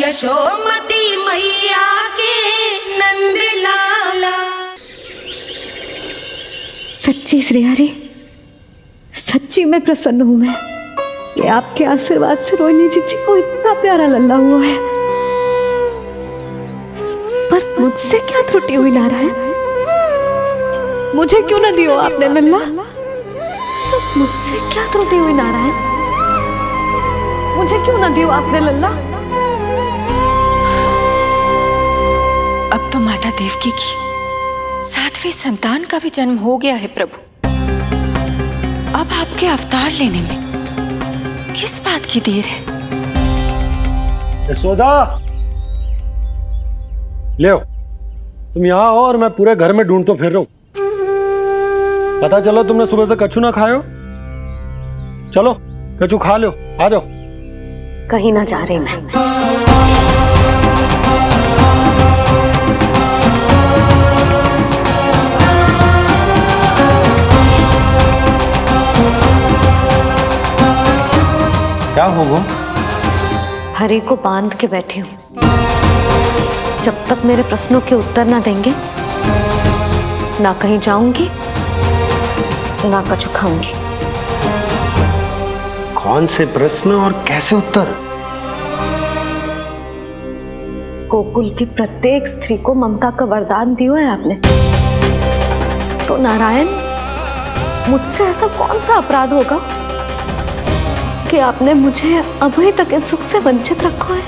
यशोमती मैया के नंद लाला। सच्ची श्रेयारी, सच्ची में प्रसन्न हूं मैं कि आपके आशीर्वाद से रोहिणी जी को इतना प्यारा लल्ला हुआ है। पर मुझसे क्या त्रुटि हुई नारायण? मुझे क्यों न दियो आपने लल्ला? मुझसे क्या त्रुटि हुई नारायण? मुझे क्यों न दियो आपने लल्ला? अब तो माता देवकी की 7वें संतान का भी जन्म हो गया है प्रभु। अब आपके अवतार लेने में किस बात की देर है? यशोदा, ले तुम यहाँ आओ और मैं पूरे घर में ढूंढतो फिर रहा हूं। पता चला तुमने सुबह से कछु ना खायो। चलो कछु खा लो, आ जाओ। कहीं ना जा रही मैं। क्या हो वो? हरि को बांध के बैठी हूं। जब तक मेरे प्रश्नों के उत्तर ना देंगे, ना कहीं जाऊंगी, ना कछु खाऊंगी। कौन से प्रश्न और कैसे उत्तर? गोकुल की प्रत्येक स्त्री को ममता का वरदान दिया है आपने, तो नारायण मुझसे ऐसा कौन सा अपराध होगा कि आपने मुझे अभी तक इस सुख से वंचित रखा है?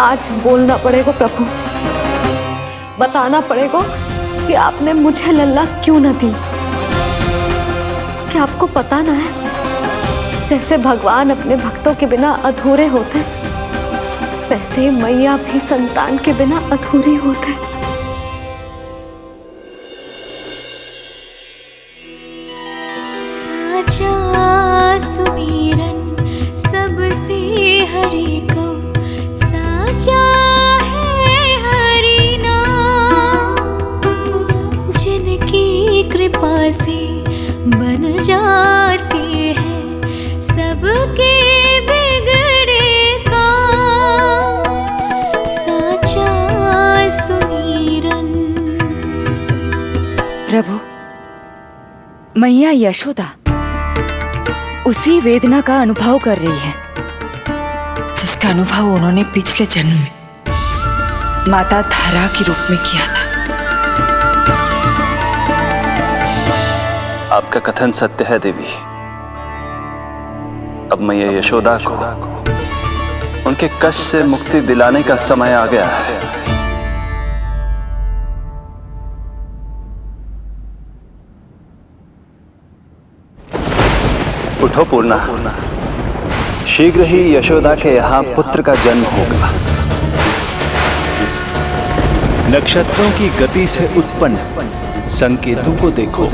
आज बोलना पड़ेगा प्रभु, बताना पड़ेगा कि आपने मुझे लल्ला क्यों न दी। क्या आपको पता ना है, जैसे भगवान अपने भक्तों के बिना अधूरे होते, वैसे मैया भी संतान के बिना अधूरी होते। साचा सुमिरन सबसे हरि को, साचा है हरि नाम, जिनकी कृपा से बन जाते हैं सबके बिगड़े काम। साचा सुमिरन। प्रभु, मैया यशोदा उसी वेदना का अनुभव कर रही है जिसका अनुभव उन्होंने पिछले जन्म में माता धारा के रूप में किया था। आपका कथन सत्य है देवी। अब मैया यशोदा को उनके कष्ट से मुक्ति दिलाने का समय आ गया है। उठो पूर्णा, शीघ्र ही यशोदा के यहाँ पुत्र का जन्म होगा। नक्षत्रों की गति से उत्पन्न संकेतों को देखो।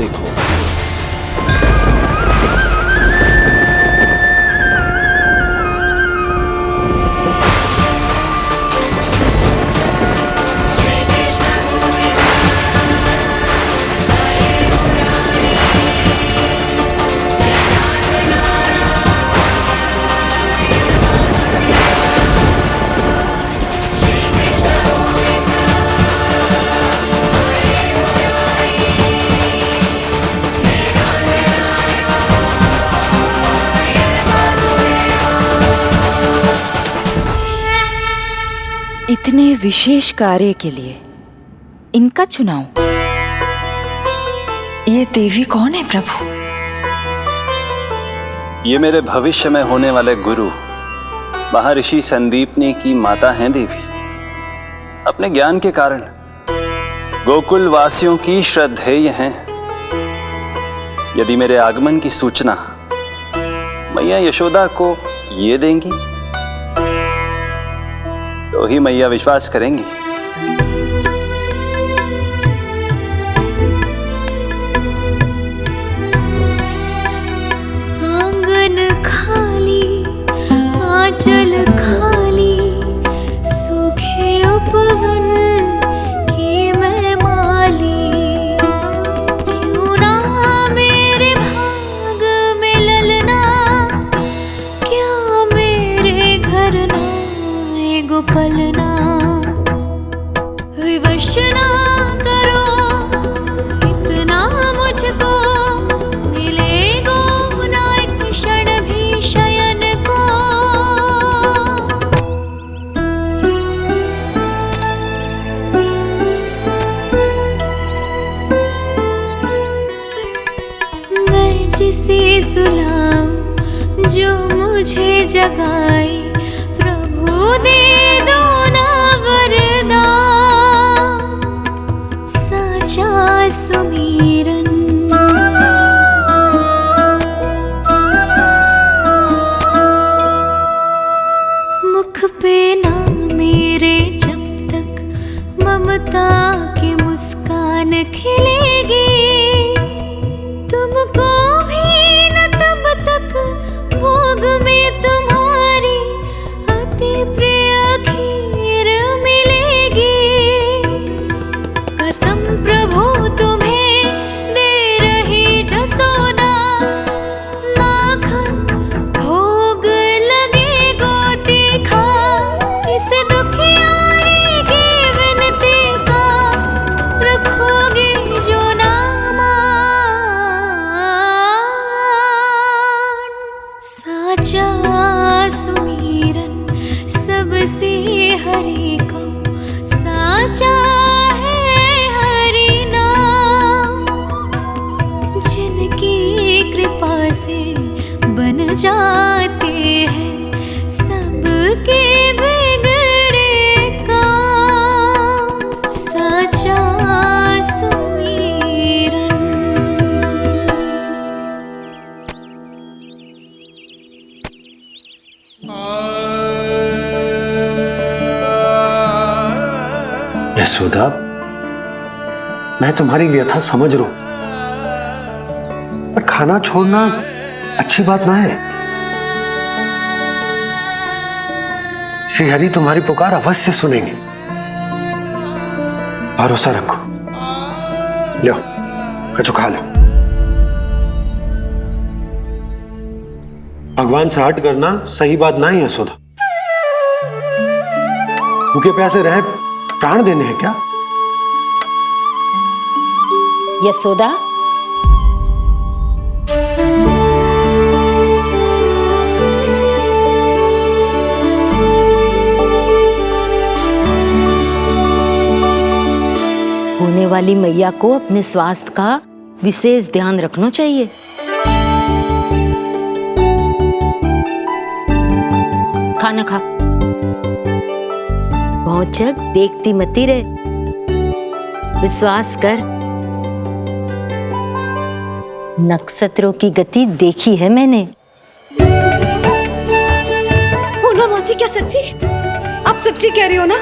इतने विशेष कार्य के लिए इनका चुनाव। ये देवी कौन है प्रभु? ये मेरे भविष्य में होने वाले गुरु महर्षि संदीपनी की माता हैं देवी। अपने ज्ञान के कारण गोकुल वासियों की श्रद्धेय हैं। यदि मेरे आगमन की सूचना मैया यशोदा को ये देंगी तो ही मैया विश्वास करेंगी। आंगन खाली, आंचल खाली, सूखे उपवन की मैं माली। क्यों ना मेरे भाग में ललना जो मुझे जगाए, प्रभु दे दो ना वरदान, साचा सुमिरन। मुख पे ना मेरे जब तक ममता की मुस्कान खिलेगी, तुमको भी न तब तक भोग में तुम्हारी अति प्रिय खीर मिलेगी। कसम प्रभु तुम्हें दे रही जसोदा, माखन भोग लगेगा तीखा, इस दुखियारी की विनती का रखोगे जो नामान, साचा सुमिरन सबसे हरि को, साचा है हरि नाम, जिनकी कृपा से बन जाते हैं सबके बिगड़े काम, साचा सुमिरन। यशोदा, मैं तुम्हारी व्यथा समझ रहा हूं, पर खाना छोड़ना अच्छी बात ना है। श्री हरि तुम्हारी पुकार अवश्य सुनेंगे, भरोसा रखो। लो कछु खा लो। भगवान से हट करना सही बात ना है यशोदा। भूखे प्यासे रहे प्राण देने हैं क्या? यशोदा, होने वाली मैया को अपने स्वास्थ्य का विशेष ध्यान रखना चाहिए। खाना खा, भौचक देखती मती रहे, विश्वास कर। नक्षत्रों की गति देखी है मैंने। पूर्णा मौसी, क्या सच्ची? आप सच्ची कह रही हो ना?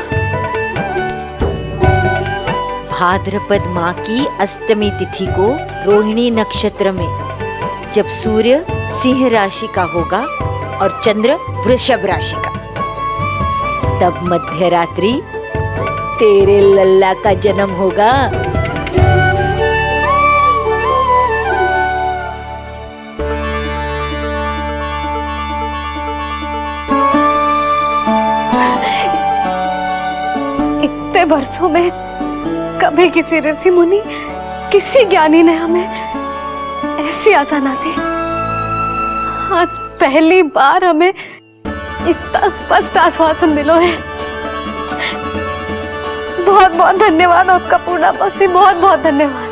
भाद्रपद माह की अष्टमी तिथि को रोहिणी नक्षत्र में, जब सूर्य सिंह राशि का होगा और चंद्र वृषभ राशि का, तब मध्य रात्रि तेरे लल्ला का जन्म होगा। इतने वर्षों में कभी किसी ऋषि मुनि, किसी ज्ञानी ने हमें ऐसी आशा ना दी। आज पहली बार हमें इतना स्पष्ट आश्वासन मिलो है। बहुत बहुत धन्यवाद आपका पूर्णा मौसी, बहुत बहुत धन्यवाद।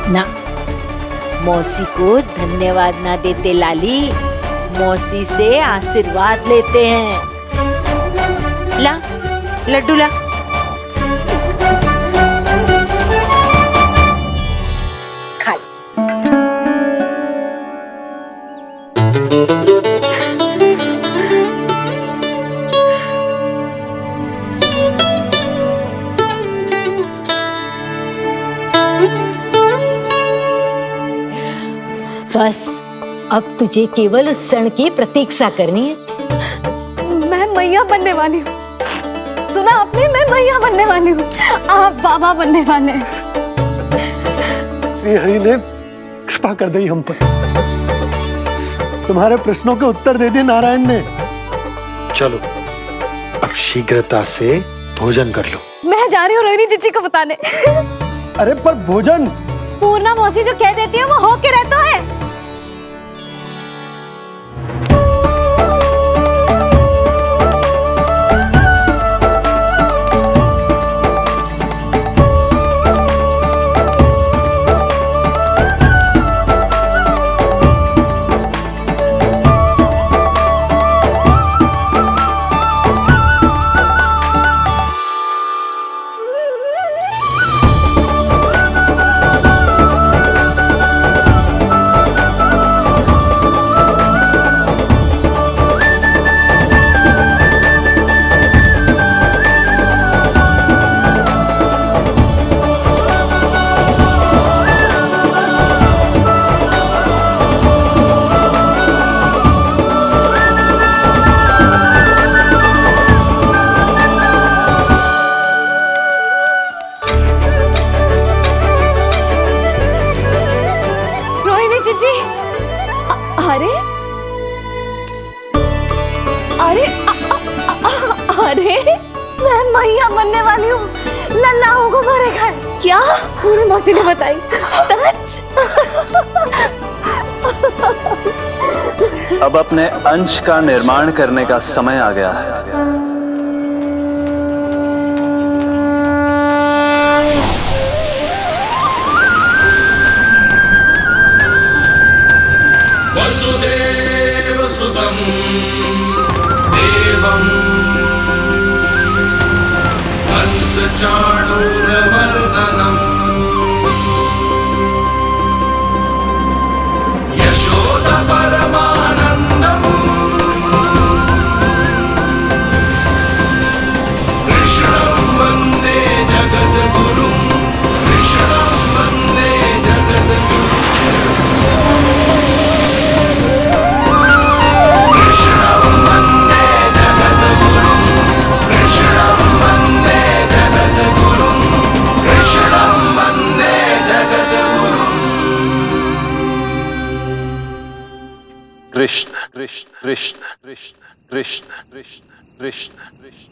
ना, मौसी को धन्यवाद ना देते लाली, मौसी से आशीर्वाद लेते हैं। ला लड्डू ला। खा ले। बस अब तुझे केवल उस क्षण की प्रतीक्षा करनी है। मैं मैया बनने वाली हूँ। सुना आपने? मैं मैया बनने वाली हूँ, आप बाबा बनने वाले हैं। श्री हरि ने कृपा कर दी हम पर। तुम्हारे प्रश्नों के उत्तर दे दिए नारायण ने। चलो अब शीघ्रता से भोजन कर लो। मैं जा रही हूँ रोहिणी जीजी को बताने। अरे पर भोजन पूर्णा मौसी जो कह देती है वो हो के रहता है। मैया बनने वाली हूँ, लल्ला हमको मरेगा। क्या? पूरी मौसी ने बताई। सच? अब अपने अंश का निर्माण करने का समय आ गया है। वसुदेव सुतं देवं कंसचाणूरमर्दनम् यशोदा परमानन्दम् कृष्णं वन्दे जगद्गुरुं कृष्णं वन्दे जगद्गुरुं कृष्ण कृष्ण कृष्ण कृष्ण कृष्ण कृष्ण कृष्ण कृष्ण।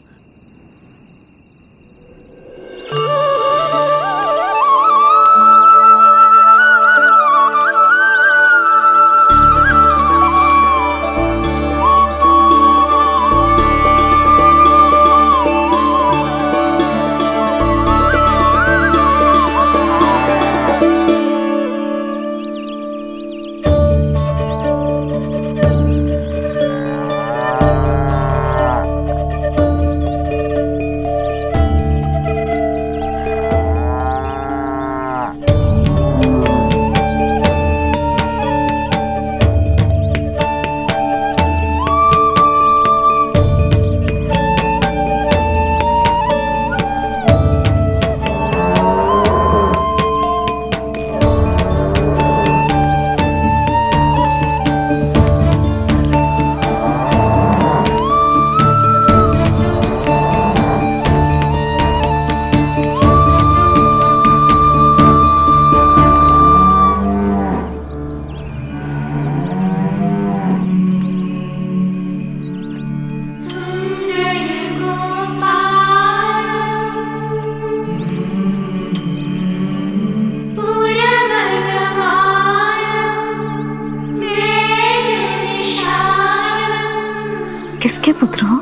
किसके पुत्र हो?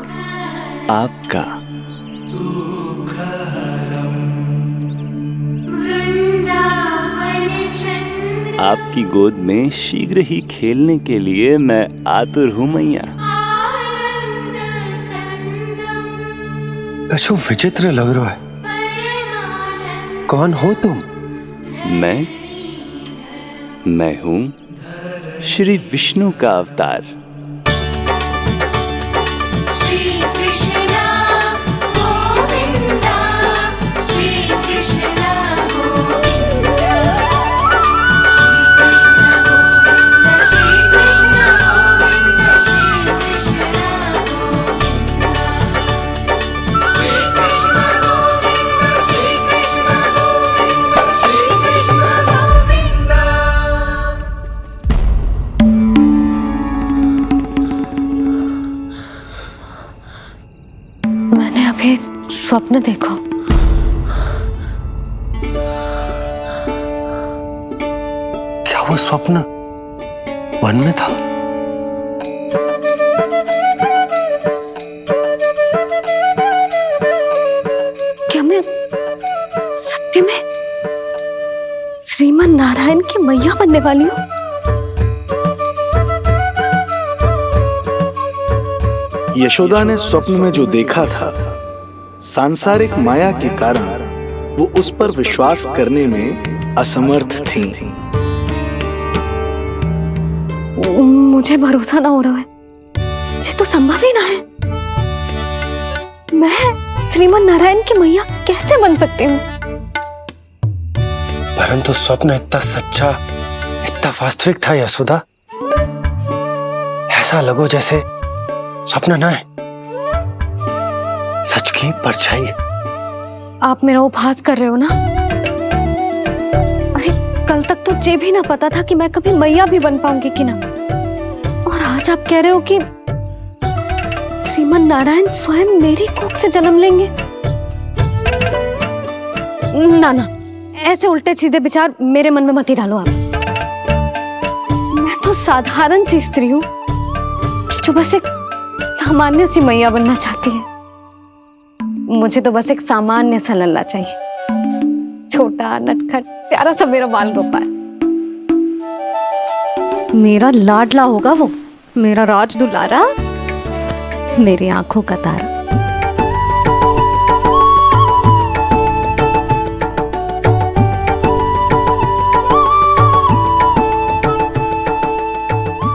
आपका। आपकी गोद में शीघ्र ही खेलने के लिए मैं आतुर हूँ मैया। कैसे विचित्र लग रहा है। कौन हो तुम? मैं हूँ श्री विष्णु का अवतार। स्वप्न देखो। क्या वो स्वप्न वन में था? क्या मैं सत्य में श्रीमन नारायण की मैया बनने वाली हूँ? यशोदा ने स्वप्न में जो देखा था, सांसारिक माया के कारण वो उस पर विश्वास करने में असमर्थ थी। मुझे भरोसा ना हो रहा है। ये तो संभव ही ना है। मैं श्रीमन नारायण की मैया कैसे बन सकती हूँ? परंतु स्वप्न इतना सच्चा, इतना वास्तविक था यशोदा। ऐसा लगो जैसे स्वप्न ना है, सच की परछाई है। आप मेरा उपहास कर रहे हो ना? अरे कल तक तो ये भी ना पता था कि मैं कभी मैया भी बन पाऊंगी कि ना। और आज आप कह रहे हो कि श्रीमन नारायण स्वयं मेरी कोख से जन्म लेंगे। ना ना, ऐसे उल्टे सीधे विचार मेरे मन में मत ही डालो आप। मैं तो साधारण सी स्त्री हूँ जो बस एक सामान्य सी मैया बनना चाहती है। मुझे तो बस एक सामान्य सा लल्ला चाहिए, छोटा नटखट प्यारा सा मेरा बाल गोपाल। मेरा लाडला होगा वो, मेरा राज दुलारा, मेरी आंखों का तारा।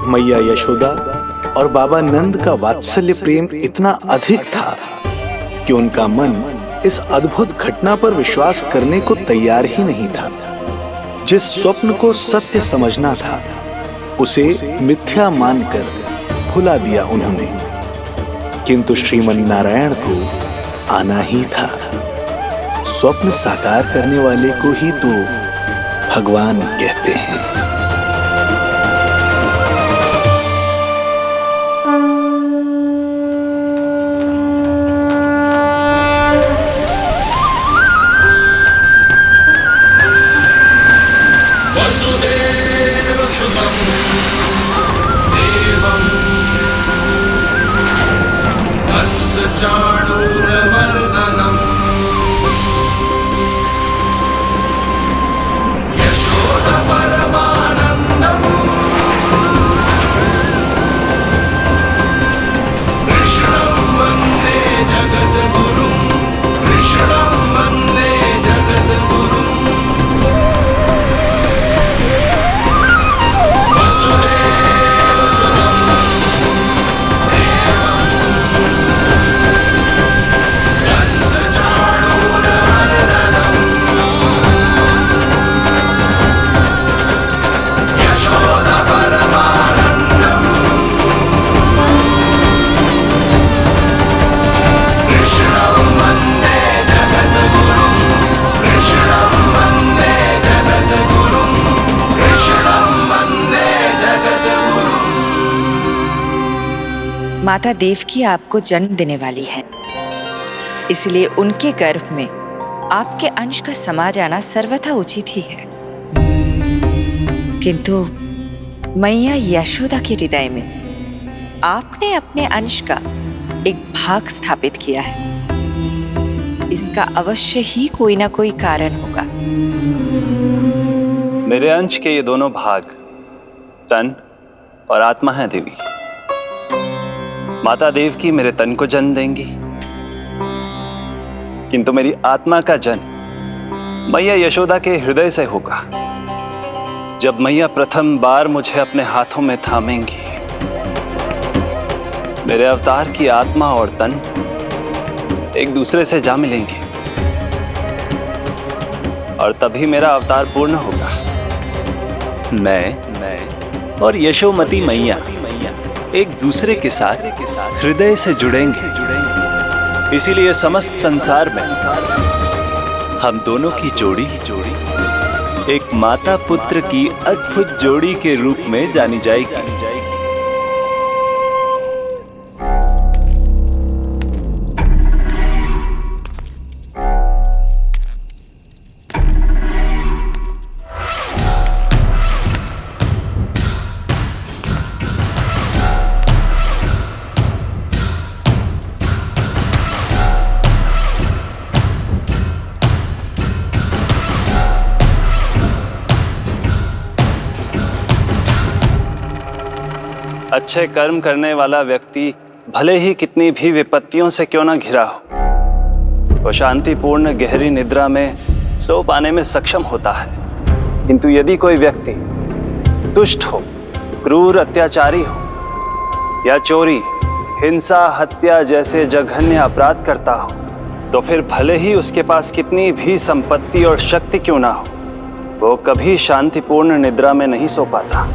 मैया यशोदा और बाबा नंद का वात्सल्य प्रेम इतना अधिक था कि उनका मन इस अद्भुत घटना पर विश्वास करने को तैयार ही नहीं था। जिस स्वप्न को सत्य समझना था उसे मिथ्या मानकर भुला दिया उन्होंने, किंतु श्रीमन नारायण को आना ही था। स्वप्न साकार करने वाले को ही तो भगवान कहते हैं। चाणूरमर्दनम् यशोदा परमानन्दम् कृष्णं वन्दे जगद्गुरुं कृष्णं वन्दे जगद्गुरुं वसुदेवसुतं माता देवकी आपको जन्म देने वाली है, इसलिए उनके गर्भ में आपके अंश का समा जाना सर्वथा उचित ही है। किंतु मैया यशोदा के हृदय में आपने अपने अंश का एक भाग स्थापित किया है। इसका अवश्य ही कोई ना कोई कारण होगा। मेरे अंश के ये दोनों भाग तन और आत्मा हैं देवी। माता देवकी मेरे तन को जन्म देंगी, किंतु मेरी आत्मा का जन्म मैया यशोदा के हृदय से होगा। जब मैया प्रथम बार मुझे अपने हाथों में थामेंगी, मेरे अवतार की आत्मा और तन एक दूसरे से जा मिलेंगे और तभी मेरा अवतार पूर्ण होगा। मैं और यशोमती मैया एक दूसरे के साथ हृदय से जुड़ेंगे। इसीलिए समस्त संसार में हम दोनों की जोड़ी एक माता पुत्र की अद्भुत जोड़ी के रूप में जानी जाएगी। अच्छे कर्म करने वाला व्यक्ति भले ही कितनी भी विपत्तियों से क्यों ना घिरा हो, वो शांतिपूर्ण गहरी निद्रा में सो पाने में सक्षम होता है। किंतु यदि कोई व्यक्ति दुष्ट हो, क्रूर अत्याचारी हो या चोरी, हिंसा, हत्या जैसे जघन्य अपराध करता हो, तो फिर भले ही उसके पास कितनी भी संपत्ति और शक्ति क्यों ना हो, वो कभी शांतिपूर्ण निद्रा में नहीं सो पाता।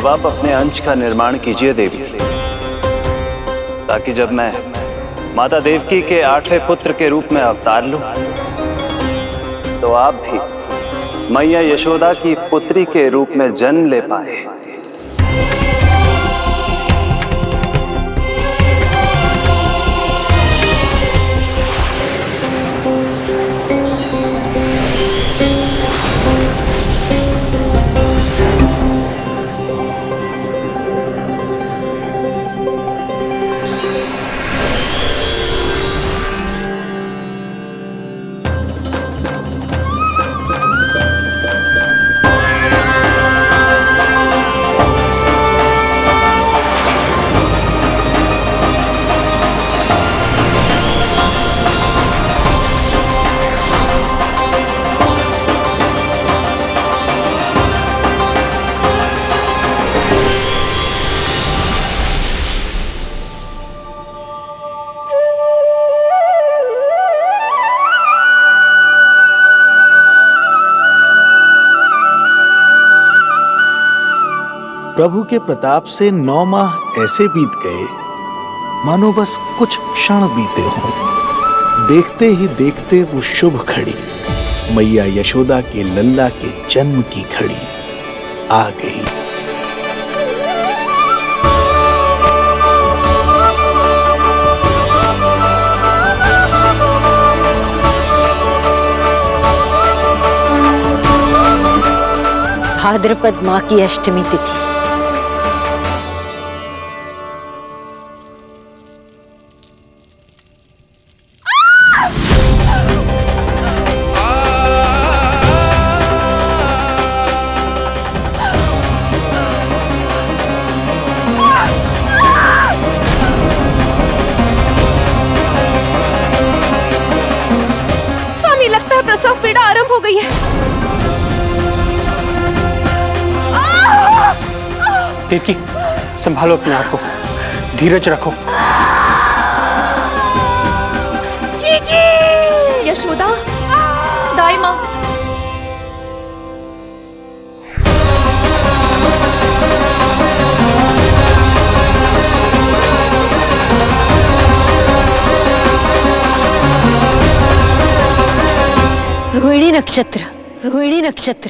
अब आप अपने अंश का निर्माण कीजिए देवी, ताकि जब मैं माता देवकी के 8वें पुत्र के रूप में अवतार लूं, तो आप भी मैया यशोदा की पुत्री के रूप में जन्म ले पाए। प्रभु के प्रताप से 9 माह ऐसे बीत गए मानो बस कुछ क्षण बीते हों। देखते ही देखते वो शुभ घड़ी, मैया यशोदा के लल्ला के जन्म की घड़ी आ गई। भाद्रपद माह की अष्टमी तिथि। स्वामी, लगता है प्रसव पीड़ा आरंभ हो गई है। देवकी, संभालो अपने आप को, धीरज रखो। जीजी, यशोदा, दाई माँ। रोहिणी नक्षत्र, रोहिणी नक्षत्र।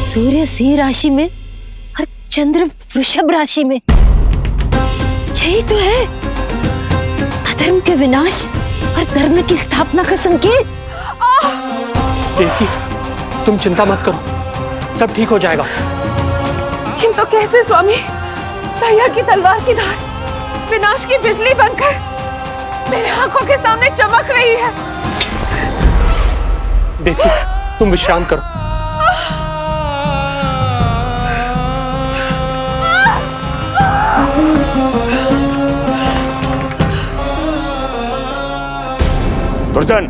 सूर्य सिंह राशि में और चंद्र वृषभ राशि में, यही तो है अधर्म के विनाश और धर्म की स्थापना का संकेत। देवकी, तुम चिंता मत करो, सब ठीक हो जाएगा। किंतु कैसे स्वामी? भैया की तलवार की धार विनाश की बिजली बनकर मेरे आंखों के सामने चमक रही है। देवकी, तुम विश्राम करो। दुर्जन,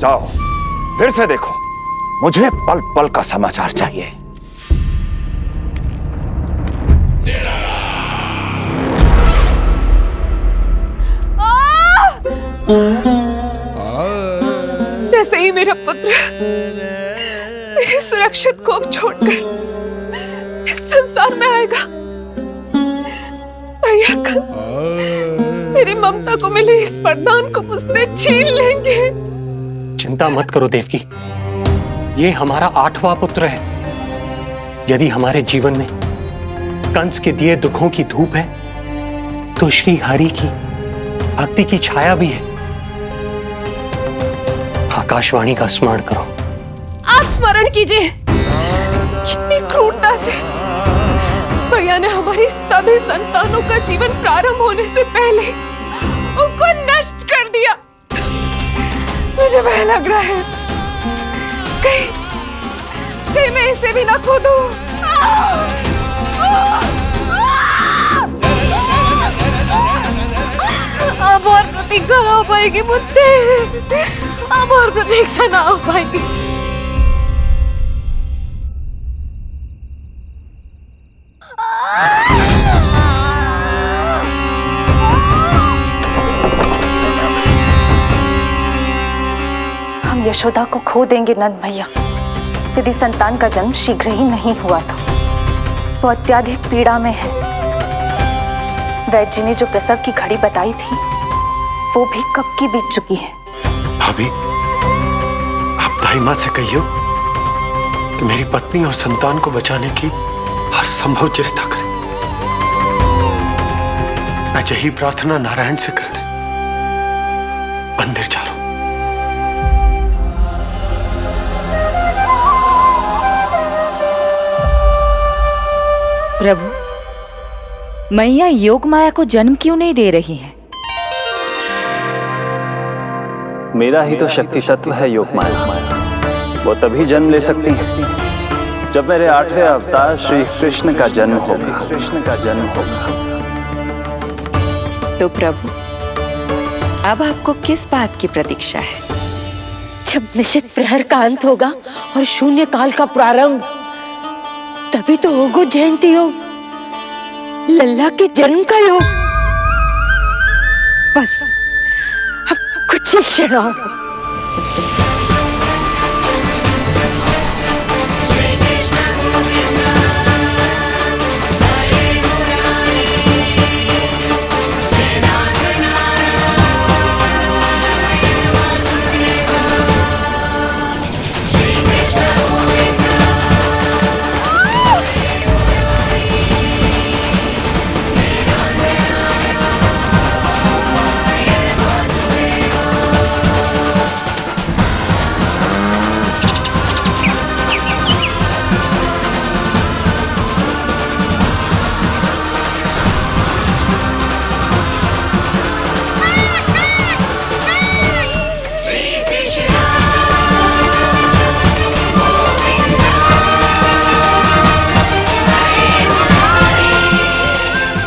जाओ फिर से देखो, मुझे पल पल का समाचार चाहिए। जैसे ही मेरा पुत्र मेरे सुरक्षित कोख छोड़कर इस संसार में आएगा, भैया कंस मेरी ममता को मिले इस वरदान को मुझसे छीन लेंगे। चिंता मत करो देवकी, ये हमारा 8वां पुत्र है। यदि हमारे जीवन में कंस के दिए दुखों की धूप है, तो श्री हरि की भक्ति की छाया भी है। आकाशवाणी का स्मरण करो। आप स्मरण कीजिए, कितनी क्रूरता से भैया ने हमारी सभी संतानों का जीवन प्रारंभ होने से पहले उनको नष्ट कर दिया। मुझे भय लग रहा है, कहीं मैं इसे भी ना खो दूं। अब और प्रतीक्षा ना हो पाएगी मुझसे। अब और प्रतीक्षा ना हो पाएगी। हम यशोदा को खो देंगे नंद भैया, यदि संतान का जन्म शीघ्र ही नहीं हुआ तो। वो अत्यधिक पीड़ा में है। वैद्य जी ने जो प्रसव की घड़ी बताई थी वो भी कब की बीत चुकी है। भाभी, आप दाई माँ से कहियो कि मेरी पत्नी और संतान को बचाने की हर संभव चेष्टा करें। मैं यही प्रार्थना नारायण से करने मंदिर जा रहा हूं। प्रभु, मैया योग माया को जन्म क्यों नहीं दे रही है? मेरा ही तो शक्ति तत्व है योग माया। वो तभी जन्म ले सकती है जब मेरे 8वें अवतार श्री कृष्ण का जन्म होगा। तो प्रभु, अब आपको किस बात की प्रतीक्षा है? जब निश्चित प्रहर का अंत होगा और शून्य काल का प्रारंभ, तभी तो होगा जयंती योग, लल्ला के जन्म का योग। बस अब कुछ ही क्षण और।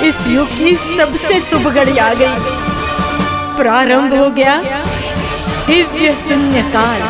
इस युग की सबसे शुभ घड़ी आ गई। प्रारंभ हो गया दिव्य शून्य काल।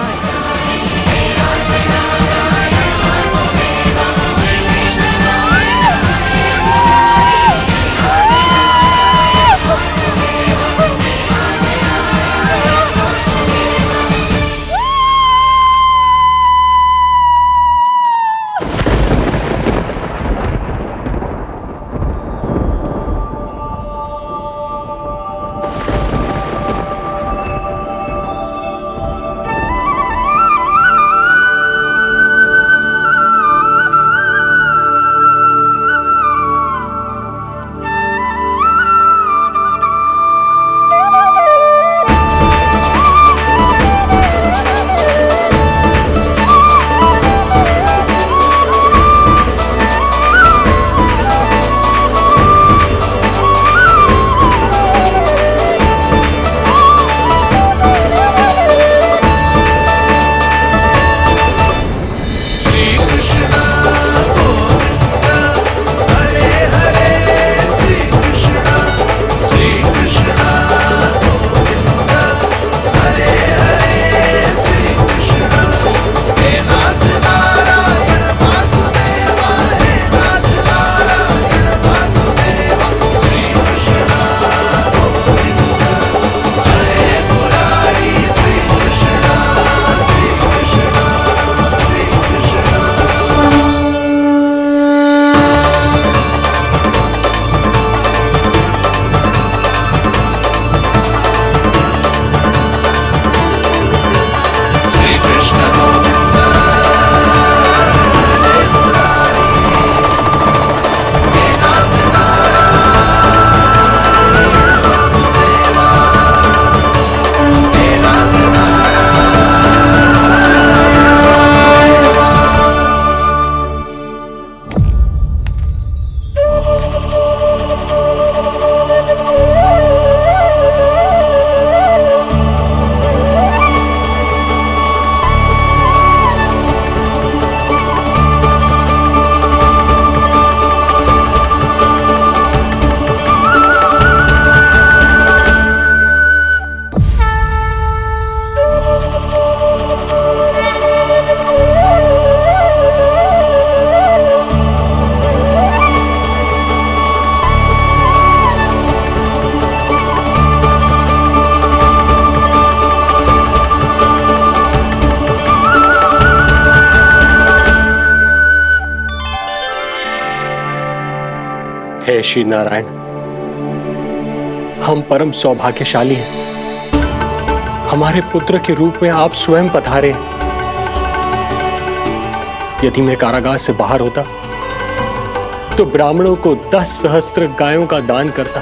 जय श्री नारायण। हम परम सौभाग्यशाली हैं। हमारे पुत्र के रूप में आप स्वयं पधारे हैं। यदि मैं कारागार से बाहर होता तो ब्राह्मणों को 10 सहस्त्र गायों का दान करता,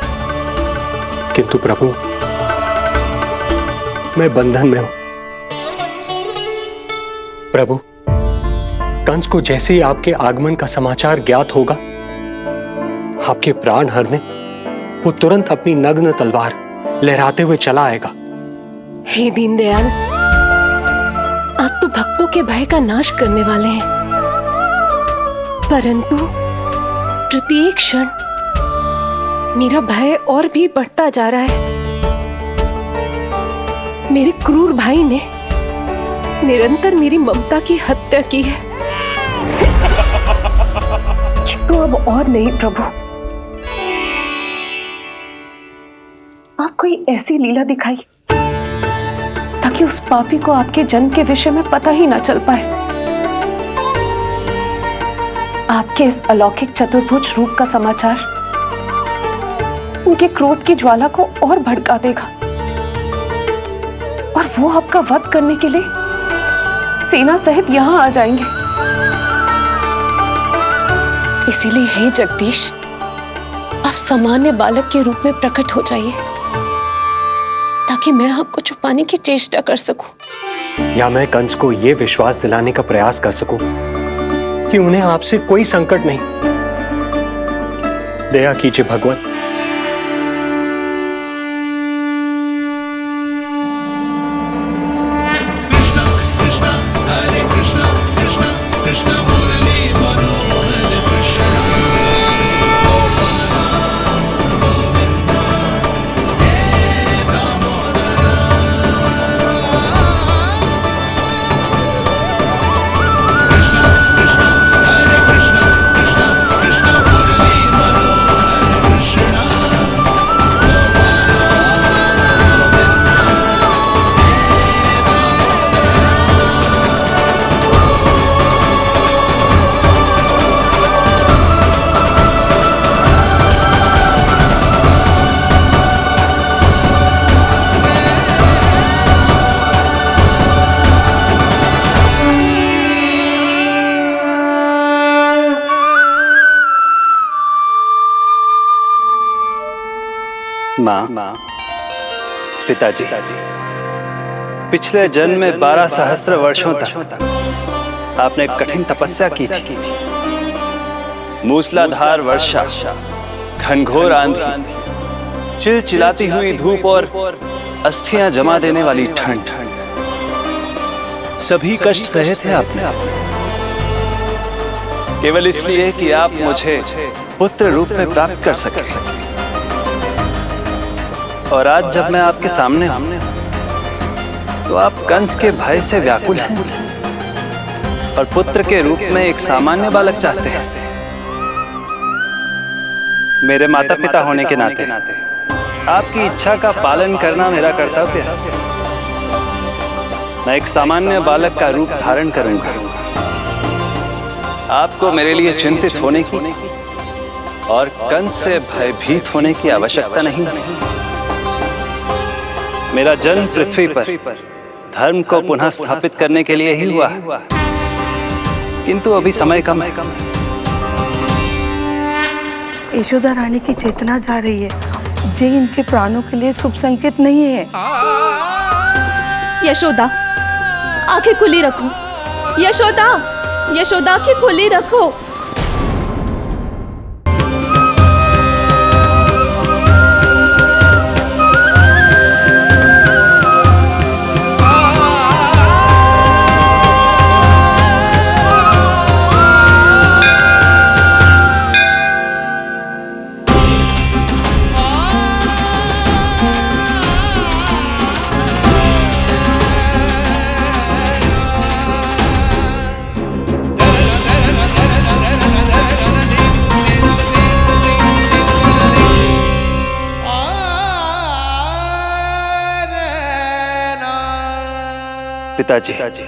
किंतु प्रभु मैं बंधन में हूं। प्रभु, कंस को जैसे ही आपके आगमन का समाचार ज्ञात होगा, आपके प्राण हरने वो तुरंत अपनी नग्न तलवार लहराते हुए चला आएगा। हे दीनदयाल, आप तो भक्तों के भय का नाश करने वाले हैं, परंतु प्रत्येक क्षण मेरा भय और भी बढ़ता जा रहा है। मेरे क्रूर भाई ने निरंतर मेरी ममता की हत्या की है। तो अब और नहीं प्रभु, आप कोई ऐसी लीला दिखाई ताकि उस पापी को आपके जन्म के विषय में पता ही ना चल पाए। आपके इस अलौकिक चतुर्भुज रूप का समाचार उनके क्रोध की ज्वाला को और भड़का देगा और वो आपका वध करने के लिए सेना सहित यहां आ जाएंगे। इसीलिए हे जगदीश, आप सामान्य बालक के रूप में प्रकट हो जाइए ताकि मैं आपको छुपाने की चेष्टा कर सकूं, या मैं कंस को यह विश्वास दिलाने का प्रयास कर सकूं कि उन्हें आपसे कोई संकट नहीं। दया कीजिए भगवान। माँ, पिताजी, पिछले जन्म में 12 सहस्त्र वर्षों तक आपने कठिन तपस्या की थी। मूसलाधार वर्षा, घनघोर आंधी, चिलचिलाती हुई धूप और अस्थियां जमा देने वाली ठंड, सभी कष्ट सहे थे आपने, केवल इसलिए कि आप मुझे पुत्र रूप में प्राप्त कर सके। और आज जब मैं आपके सामने हूं तो आप कंस के भय से व्याकुल हैं और पुत्र के रूप में एक सामान्य बालक चाहते हैं। मेरे माता पिता होने के नाते आपकी इच्छा का पालन करना मेरा कर्तव्य है। मैं एक सामान्य बालक का रूप धारण करूंगा। आपको मेरे लिए चिंतित होने की और कंस से भयभीत होने की आवश्यकता नहीं। मेरा जन्म पृथ्वी पर धर्म को पुनः स्थापित करने के लिए ही हुआ है, किंतु अभी समय कम है। यशोदा रानी की चेतना जा रही है, ये इनके प्राणों के लिए शुभ संकेत नहीं है। यशोदा, आंखें खुली रखो। यशोदा, यशोदा आंखें खुली रखो। पिताजी,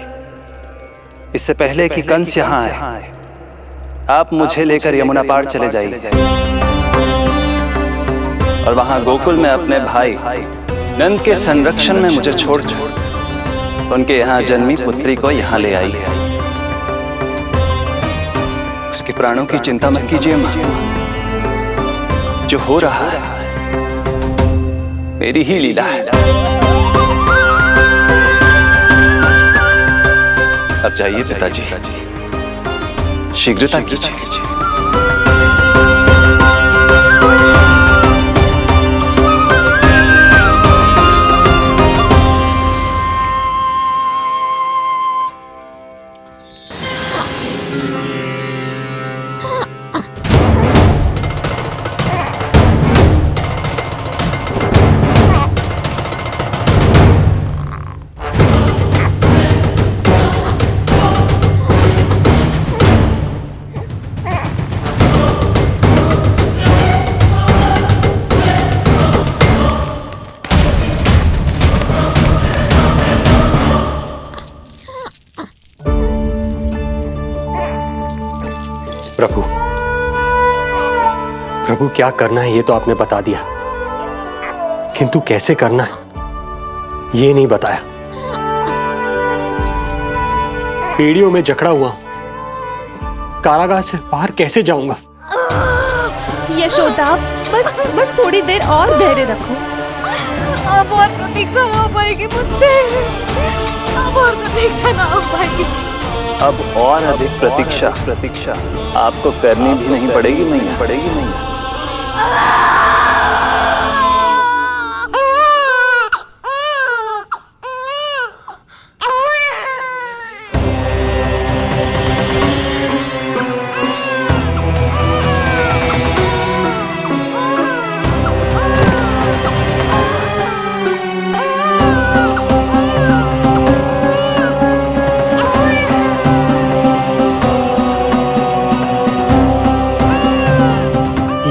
इससे पहले कि कंस यहाँ आए, आप मुझे लेकर यमुना पार चले जाइए। और वहां गोकुल में अपने भाई नंद के संरक्षण में मुझे छोड़कर उनके यहाँ जन्मी पुत्री को यहाँ ले आई। उसके प्राणों की चिंता मत कीजिए मां, जो हो रहा है मेरी ही लीला है। अब जाइए पिताजी, शीघ्रता कीजिए। प्रभु, प्रभु क्या करना है ये तो आपने बता दिया, किंतु कैसे करना है ये नहीं बताया। पीढ़ियों में जकड़ा हुआ हूं, कारागार से बाहर कैसे जाऊंगा? यशोदा, बस थोड़ी देर और धैर्य रखो। अब और प्रतीक्षा ना हो पाएगी मुझसे, अब और प्रतीक्षा ना हो पाएगी। अब और अधिक प्रतीक्षा आपको करनी भी नहीं पड़ेगी मैया।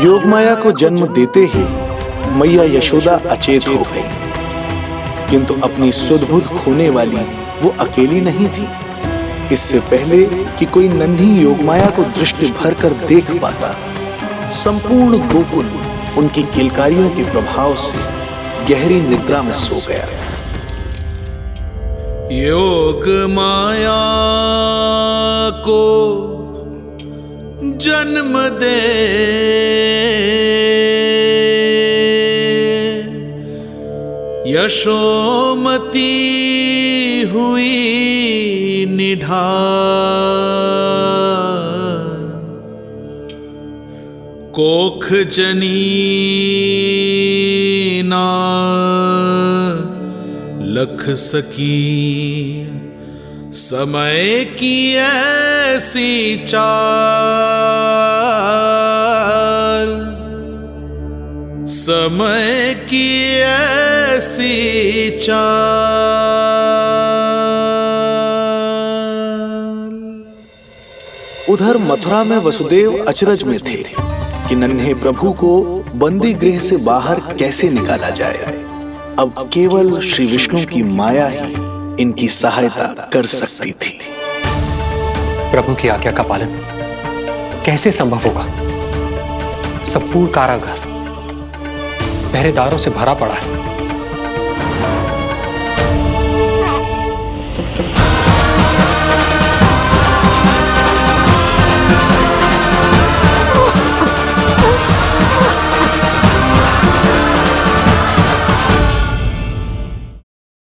योगमाया को जन्म देते ही मैया यशोदा अचेत हो गई, किंतु अपनी सुध-बुध खोने वाली वो अकेली नहीं थी। इससे पहले कि कोई नन्ही योगमाया को दृष्टि भर कर देख पाता, संपूर्ण गोकुल उनकी किलकारियों के प्रभाव से गहरी निद्रा में सो गया। योग माया को जन्म दे यशोमती हुई निढाल, कोख जनी ना लख सकी, समय की ऐसी चाल, समय की ऐसी चाल। उधर मथुरा में वसुदेव अचरज में थे कि नन्हे प्रभु को बंदी गृह से बाहर कैसे निकाला जाए। अब केवल श्री विष्णु की माया ही इनकी सहायता कर सकती थी। प्रभु की आज्ञा का पालन कैसे संभव होगा? संपूर्ण कारागार पहरेदारों से भरा पड़ा है।